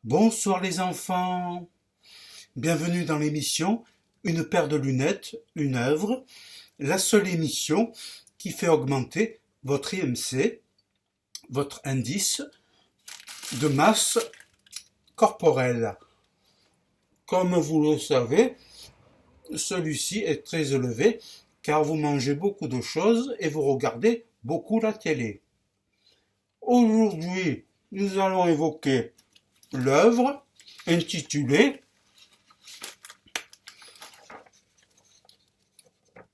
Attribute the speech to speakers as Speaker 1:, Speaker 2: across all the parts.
Speaker 1: Bonsoir les enfants, bienvenue dans l'émission Une paire de lunettes, une œuvre, la seule émission qui fait augmenter votre IMC, votre indice de masse corporelle. Comme vous le savez, celui-ci est très élevé car vous mangez beaucoup de choses et vous regardez beaucoup la télé. Aujourd'hui, nous allons évoquer l'œuvre intitulée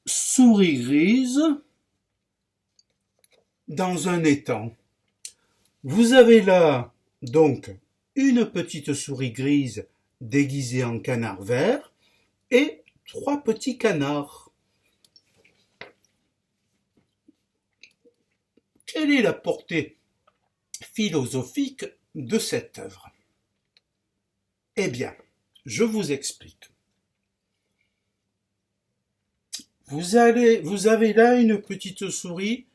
Speaker 1: Souris grise dans un étang. Vous avez là donc une petite souris grise déguisée en canard vert et trois petits canards. Quelle est la portée philosophique de cette œuvre? Eh bien, je vous explique. Vous avez là une petite souris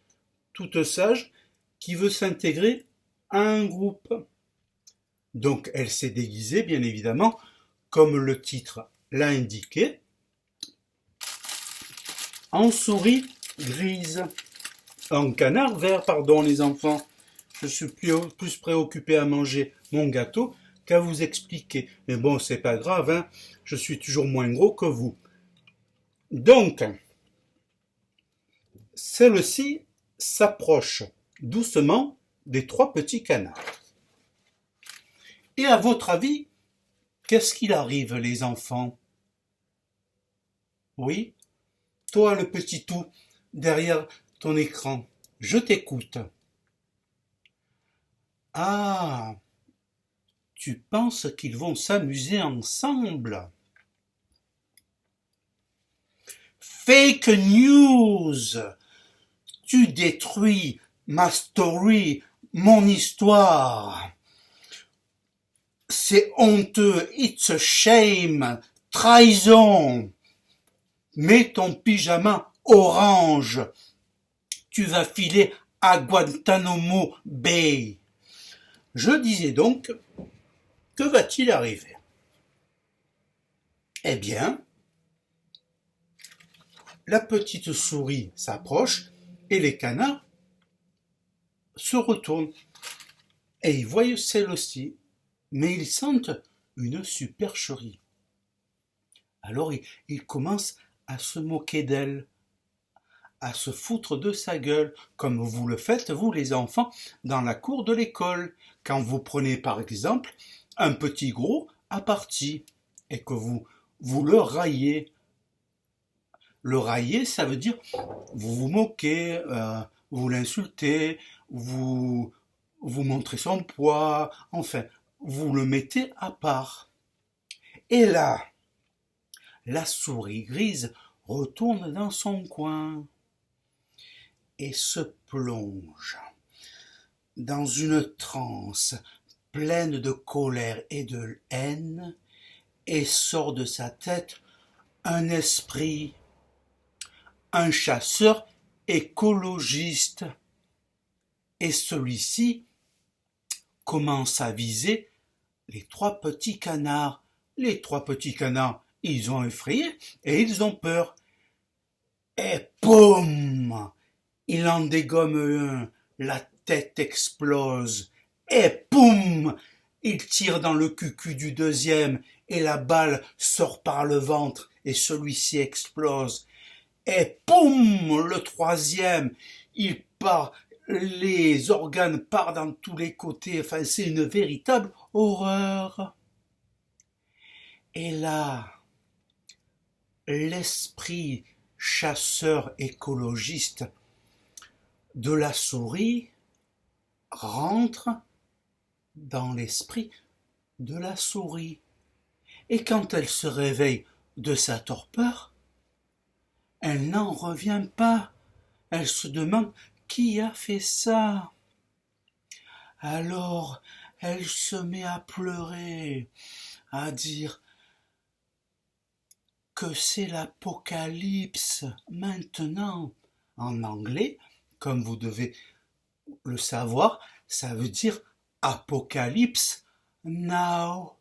Speaker 1: toute sage qui veut s'intégrer à un groupe. Donc elle s'est déguisée, bien évidemment, comme le titre l'a indiqué, en souris grise. En canard vert, pardon les enfants. Je suis plus préoccupé à manger mon gâteau qu'à vous expliquer. Mais bon, c'est pas grave, hein, je suis toujours moins gros que vous. Donc, celle-ci s'approche doucement des trois petits canards. Et à votre avis, qu'est-ce qu'il arrive, les enfants? Oui, toi le petit tout, derrière ton écran, je t'écoute. Ah, tu penses qu'ils vont s'amuser ensemble? Fake news! Tu détruis ma story, mon histoire. C'est honteux, it's a shame, trahison. Mets ton pyjama orange. Tu vas filer à Guantanamo Bay. Je disais donc, que va-t-il arriver? Eh bien, la petite souris s'approche et les canards se retournent. Et ils voient celle-ci, mais ils sentent une supercherie. Alors ils commencent à se moquer d'elle, à se foutre de sa gueule, comme vous le faites, vous les enfants, dans la cour de l'école, quand vous prenez par exemple un petit gros à partie et que vous le raillez. Le railler, ça veut dire vous vous moquez, vous l'insultez, vous montrez son poids, enfin, vous le mettez à part. Et là, la souris grise retourne dans son coin et se plonge dans une transe pleine de colère et de haine et sort de sa tête un esprit, un chasseur écologiste. Et celui-ci commence à viser les trois petits canards. Les trois petits canards, ils ont effrayé et ils ont peur. Et poum! Il en dégomme un, la tête explose. Et poum! Il tire dans le cucu du deuxième et la balle sort par le ventre et celui-ci explose. Et poum! Le troisième, il part, les organes partent dans tous les côtés, enfin c'est une véritable horreur. Et là, l'esprit chasseur écologiste de la souris rentre dans l'esprit de la souris. Et quand elle se réveille de sa torpeur, elle n'en revient pas. Elle se demande qui a fait ça. Alors, elle se met à pleurer, à dire que c'est l'apocalypse maintenant. En anglais, comme vous devez le savoir, ça veut dire apocalypse Now,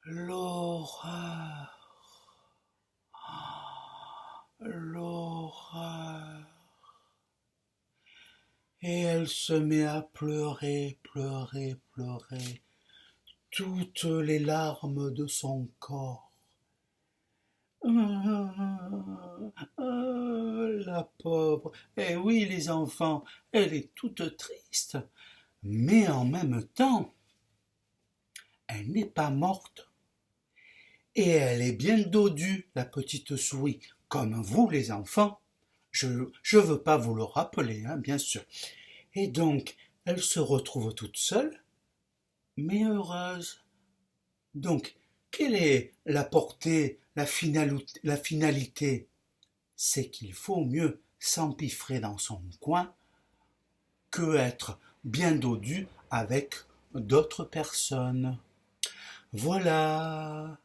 Speaker 1: l'horreur, l'horreur. Et elle se met à pleurer, pleurer, pleurer, toutes les larmes de son corps. La pauvre. Eh oui, les enfants, elle est toute triste. Mais en même temps, elle n'est pas morte. Et elle est bien dodue, la petite souris, comme vous, les enfants. Je ne veux pas vous le rappeler, hein, bien sûr. Et donc, elle se retrouve toute seule, mais heureuse. Donc, quelle est la portée, la finalité? C'est qu'il faut mieux s'empiffrer dans son coin que être bien dodu avec d'autres personnes. Voilà,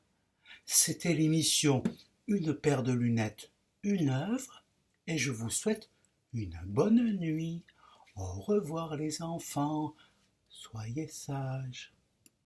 Speaker 1: c'était l'émission Une paire de lunettes, une œuvre, et je vous souhaite une bonne nuit. Au revoir les enfants, soyez sages.